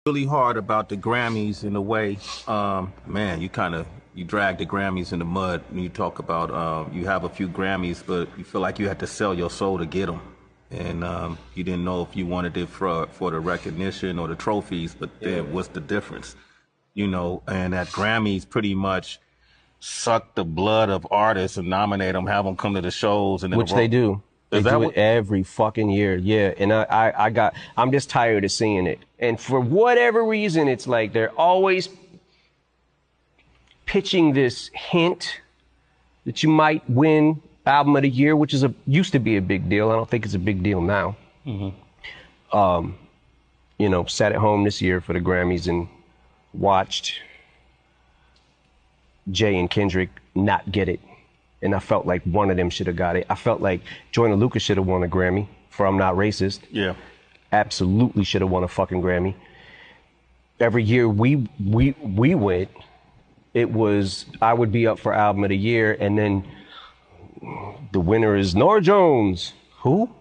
Really hard about the Grammys in a way. Man, you drag the Grammys in the mud when you talk about you have a few Grammys, but you feel like you had to sell your soul to get them, and you didn't know if you wanted it for the recognition or the trophies. But then what's the difference? And that Grammys pretty much suck the blood of artists and nominate them, have them come to the shows, and then which they do. They do it every fucking year, yeah. And I'm just tired of seeing it. And for whatever reason, it's like they're always pitching this hint that you might win album of the year, which used to be a big deal. I don't think it's a big deal now. Mm-hmm. Sat at home this year for the Grammys and watched Jay and Kendrick not get it. And I felt like one of them should have got it. I felt like Joyner Lucas should have won a Grammy for I'm Not Racist. Yeah. Absolutely should have won a fucking Grammy. Every year we went, I would be up for album of the year, and then the winner is Norah Jones. Who?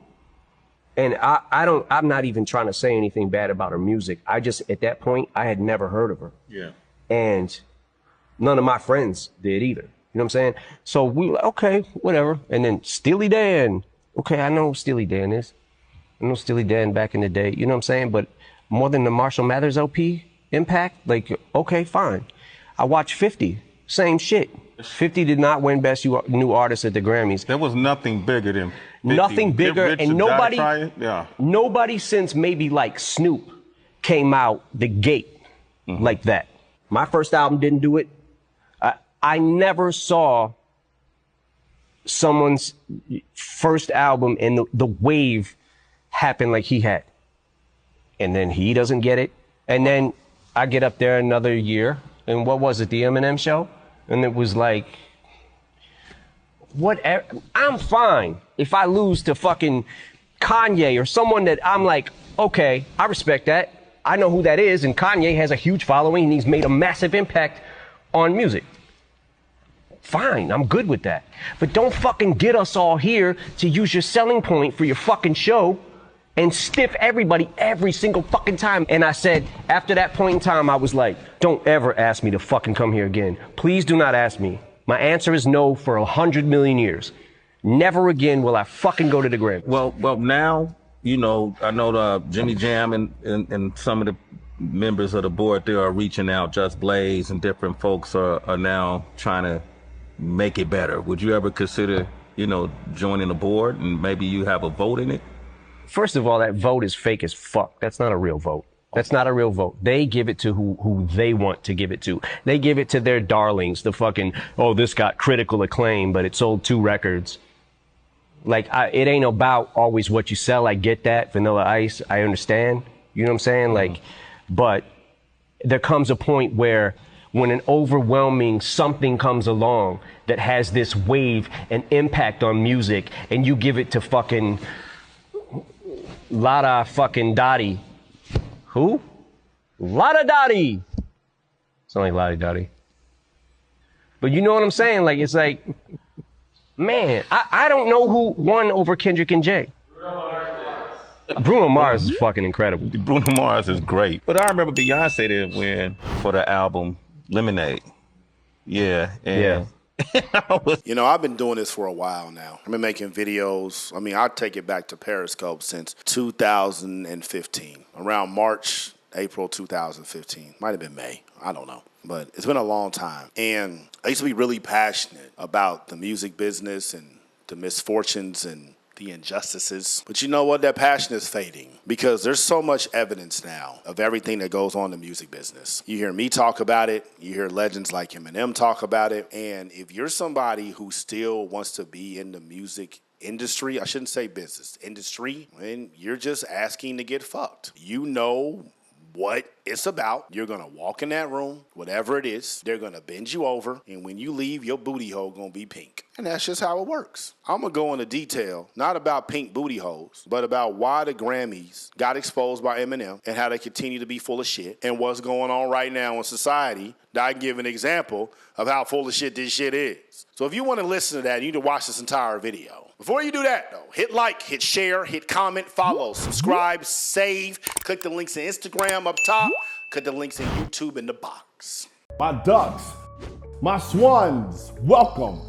And I'm not even trying to say anything bad about her music. At that point, I had never heard of her. Yeah. And none of my friends did either. You know what I'm saying? So we were like, okay, whatever. And then Steely Dan. Okay, I know who Steely Dan is. I know Steely Dan back in the day. You know what I'm saying? But more than the Marshall Mathers LP impact, like, okay, fine. I watched 50. Same shit. 50 did not win Best New Artist at the Grammys. There was nothing bigger than 50. Nothing bigger. And nobody since maybe like Snoop came out the gate like that. My first album didn't do it. I never saw someone's first album and the wave happen like he had. And then he doesn't get it. And then I get up there another year, and what was it, the Eminem show? And it was like, whatever. I'm fine if I lose to fucking Kanye or someone that I'm like, okay, I respect that. I know who that is, and Kanye has a huge following, and he's made a massive impact on music. Fine, I'm good with that. But don't fucking get us all here to use your selling point for your fucking show and stiff everybody every single fucking time. And I said, after that point in time, I was like, don't ever ask me to fucking come here again. Please do not ask me. My answer is no for 100 million years. Never again will I fucking go to the Grammys. Well, now, I know Jimmy Jam and some of the members of the board there are reaching out. Just Blaze and different folks are now trying to make it better. Would you ever consider, joining the board and maybe you have a vote in it? First of all, that vote is fake as fuck. That's not a real vote. That's not a real vote. They give it to who they want to give it to. They give it to their darlings, the fucking, this got critical acclaim, but it sold 2 records. Like, it ain't about always what you sell. I get that. Vanilla Ice, I understand. You know what I'm saying? Like, but there comes a point where when an overwhelming something comes along that has this wave and impact on music, and you give it to fucking Lada fucking Dottie. Who? Lada Dottie. Sound like Lottie Dottie. But you know what I'm saying? Like, it's like, man, I don't know who won over Kendrick and Jay. Bruno Mars is fucking incredible. Bruno Mars is great. But I remember Beyonce didn't win for the album Lemonade. Yeah. Yeah. I've been doing this for a while now. I've been making videos. I mean, I'll take it back to Periscope since 2015. Around March, April 2015. Might have been May. I don't know. But it's been a long time. And I used to be really passionate about the music business and the misfortunes and the injustices. But you know what? That passion is fading because there's so much evidence now of everything that goes on in the music business. You hear me talk about it. You hear legends like Eminem talk about it. And if you're somebody who still wants to be in the music industry, I shouldn't say business, industry, and you're just asking to get fucked. You know what it's about. You're going to walk in that room, whatever it is, they're going to bend you over, and when you leave, your booty hole going to be pink. And that's just how it works. I'm going to go into detail, not about pink booty holes, but about why the Grammys got exposed by Eminem and how they continue to be full of shit and what's going on right now in society. That I can give an example of how full of shit this shit is. So if you want to listen to that, you need to watch this entire video. Before you do that, though, hit like, hit share, hit comment, follow, subscribe, save, click the links in Instagram up top. Cut the links in YouTube in the box. My ducks, my swans, welcome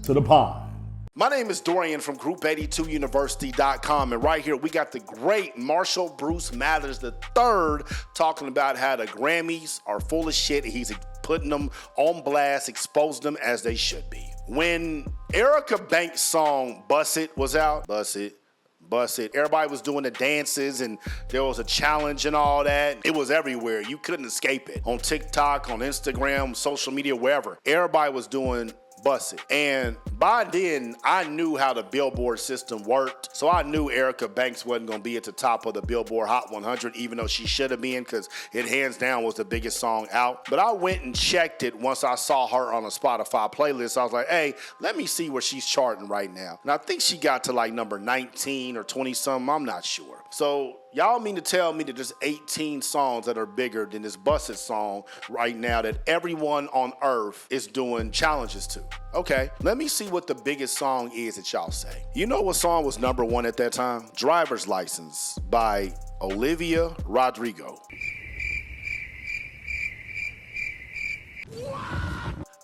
to the pond. My name is Dorian from Group82University.com, and right here we got the great Marshall Bruce Mathers III talking about how the Grammys are full of shit. He's putting them on blast, exposing them as they should be. When Erica Banks' song Bust It was out, Bust It, everybody was doing the dances and there was a challenge and all that. It was everywhere. You couldn't escape it. On TikTok, on Instagram, social media, wherever. Everybody was doing Bust It. And by then, I knew how the Billboard system worked. So I knew Erica Banks wasn't going to be at the top of the Billboard Hot 100, even though she should have been, because it hands down was the biggest song out. But I went and checked it once I saw her on a Spotify playlist. I was like, hey, let me see where she's charting right now. And I think she got to like number 19 or 20 something. I'm not sure. So y'all mean to tell me that there's 18 songs that are bigger than this Bust It song right now that everyone on earth is doing challenges to? Okay, let me see what the biggest song is that y'all say. You know what song was number one at that time? Driver's License by Olivia Rodrigo.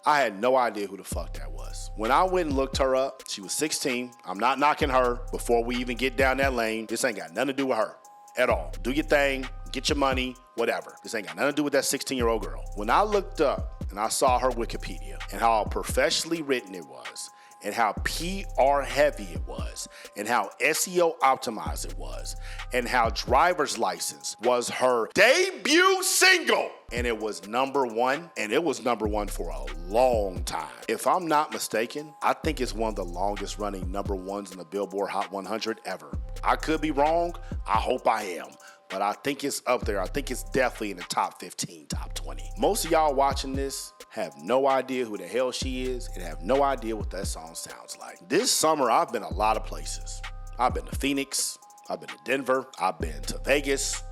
I had no idea who the fuck that was. When I went and looked her up, she was 16. I'm not knocking her before we even get down that lane. This ain't got nothing to do with her at all. Do your thing, get your money, whatever. This ain't got nothing to do with that 16-year-old girl. When I looked up and I saw her Wikipedia and how professionally written it was, and how PR heavy it was, and how SEO optimized it was, and how Driver's License was her debut single, and it was number one, and it was number one for a long time. If I'm not mistaken, I think it's one of the longest running number ones in the Billboard Hot 100 ever. I could be wrong. I hope I am. But I think it's up there. I think it's definitely in the top 15, top 20. Most of y'all watching this have no idea who the hell she is and have no idea what that song sounds like. This summer, I've been a lot of places. I've been to Phoenix. I've been to Denver. I've been to Vegas.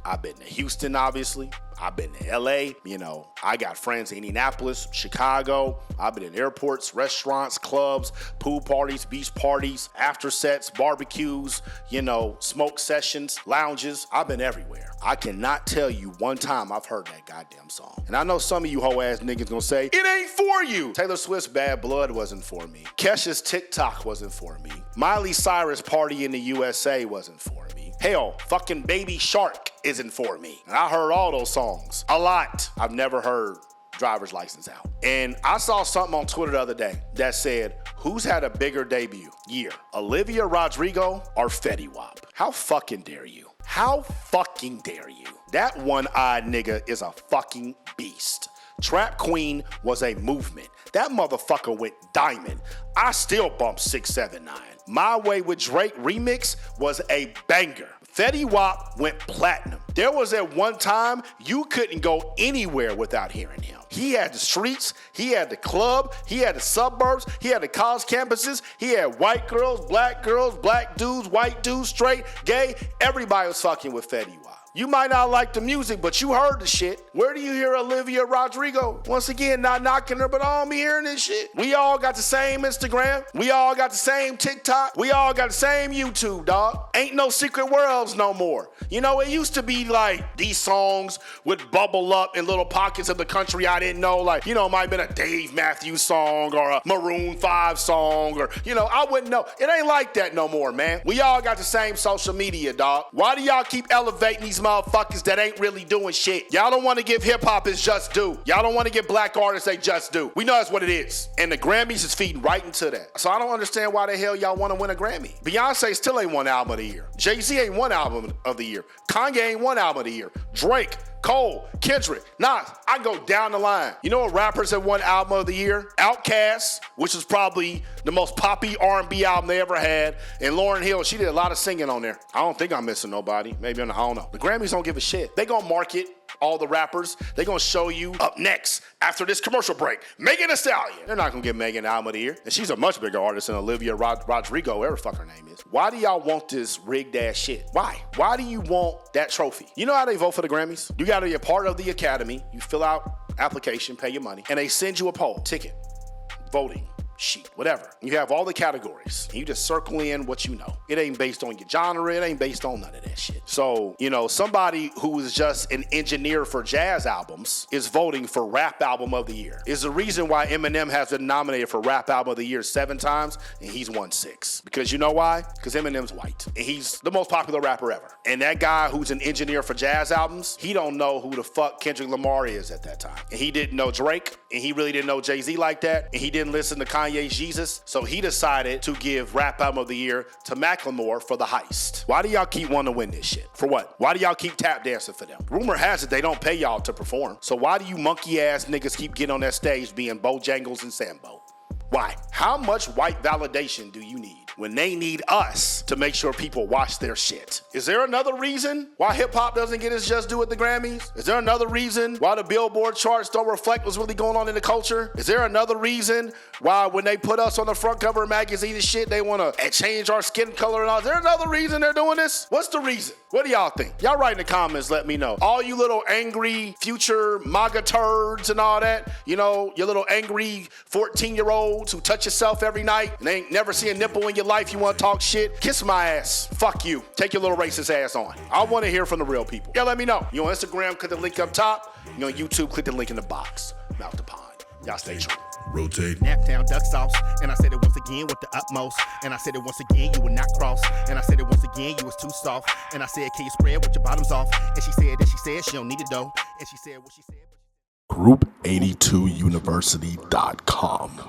I've been to Houston, obviously. I've been to LA. You know, I got friends in Indianapolis, Chicago. I've been in airports, restaurants, clubs, pool parties, beach parties, after sets, barbecues, you know, smoke sessions, lounges. I've been everywhere. I cannot tell you one time I've heard that goddamn song. And I know some of you hoe ass niggas gonna say, it ain't for you. Taylor Swift's Bad Blood wasn't for me. Kesha's TikTok wasn't for me. Miley Cyrus' Party in the USA wasn't for me. Hell, fucking Baby Shark isn't for me. And I heard all those songs. A lot. I've never heard Driver's License out. And I saw something on Twitter the other day that said, who's had a bigger debut year? Olivia Rodrigo or Fetty Wap? How fucking dare you? How fucking dare you? That one-eyed nigga is a fucking beast. Trap Queen was a movement. That motherfucker went diamond. I still bump 679. My Way with Drake remix was a banger. Fetty Wap went platinum. There was at one time you couldn't go anywhere without hearing him. He had the streets, he had the club, he had the suburbs, he had the college campuses, he had white girls, black dudes, white dudes, straight, gay. Everybody was fucking with Fetty Wap. You might not like the music, but you heard the shit. Where do you hear Olivia Rodrigo? Once again, not knocking her, but I don't be hearing this shit. We all got the same Instagram. We all got the same TikTok. We all got the same YouTube, dog. Ain't no secret worlds no more. You know, it used to be like these songs would bubble up in little pockets of the country I didn't know. Like, you know, it might have been a Dave Matthews song or a Maroon 5 song or, you know, I wouldn't know. It ain't like that no more, man. We all got the same social media, dog. Why do y'all keep elevating these motherfuckers that ain't really doing shit? Y'all don't want to give hip-hop its just due. Y'all don't want to give black artists they just due. We know that's what it is. And the Grammys is feeding right into that. So I don't understand why the hell y'all want to win a Grammy. Beyonce still ain't one album of the year. Jay-Z ain't one album of the year. Kanye ain't one album of the year. Drake, Cole, Kendrick, Nas, I go down the line. You know what rappers have won album of the year? Outkast, which is probably the most poppy R&B album they ever had, and Lauryn Hill, she did a lot of singing on there. I don't think I'm missing nobody. Maybe I don't know. The Grammys don't give a shit. They gonna market all the rappers. They gonna show you up next after this commercial break, Megan Thee Stallion. They're not gonna give Megan album of the year, and she's a much bigger artist than Olivia Rodrigo, whatever the fuck her name is. Why do y'all want this rigged ass shit? Why? Why do you want that trophy? You know how they vote for the Grammys? You gotta be a part of the Academy. You fill out application, pay your money, and they send you a poll, ticket, voting sheet, whatever. You have all the categories. You just circle in what you know. It ain't based on your genre. It ain't based on none of that shit. So, somebody who is just an engineer for jazz albums is voting for Rap Album of the Year. Is the reason why Eminem has been nominated for Rap Album of the Year 7 times and he's won 6. Because you know why? Because Eminem's white and he's the most popular rapper ever. And that guy who's an engineer for jazz albums, he don't know who the fuck Kendrick Lamar is at that time. And he didn't know Drake, and he really didn't know Jay-Z like that, and he didn't listen to Kanye's Jesus. So he decided to give Rap Album of the Year to Macklemore for The Heist. Why do y'all keep wanting to win this shit? For what? Why do y'all keep tap dancing for them? Rumor has it they don't pay y'all to perform. So why do you monkey ass niggas keep getting on that stage being Bojangles and Sambo? Why? How much white validation do you need when they need us to make sure people watch their shit? Is there another reason why hip-hop doesn't get its just due at the Grammys? Is there another reason why the Billboard charts don't reflect what's really going on in the culture? Is there another reason why when they put us on the front cover of magazine and shit, they want to change our skin color and all? Is there another reason they're doing this? What's the reason? What do y'all think? Y'all write in the comments, let me know. All you little angry future MAGA turds and all that, your little angry 14-year-olds who touch yourself every night and ain't never see a nipple in your life, you want to talk shit? Kiss my ass. Fuck you. Take your little racist ass on. I want to hear from the real people. Yeah, let me know. You on Instagram, click the link up top. You on YouTube, click the link in the box. Mouth the pond. Y'all stay true. Rotate. Naptown duck sauce. And I said it once again with the utmost. And I said it once again, you would not cross. And I said it once again, you was too soft. And I said, can you spread with your bottoms off? And she said that she don't need it though. And she said what she said. Group82university.com.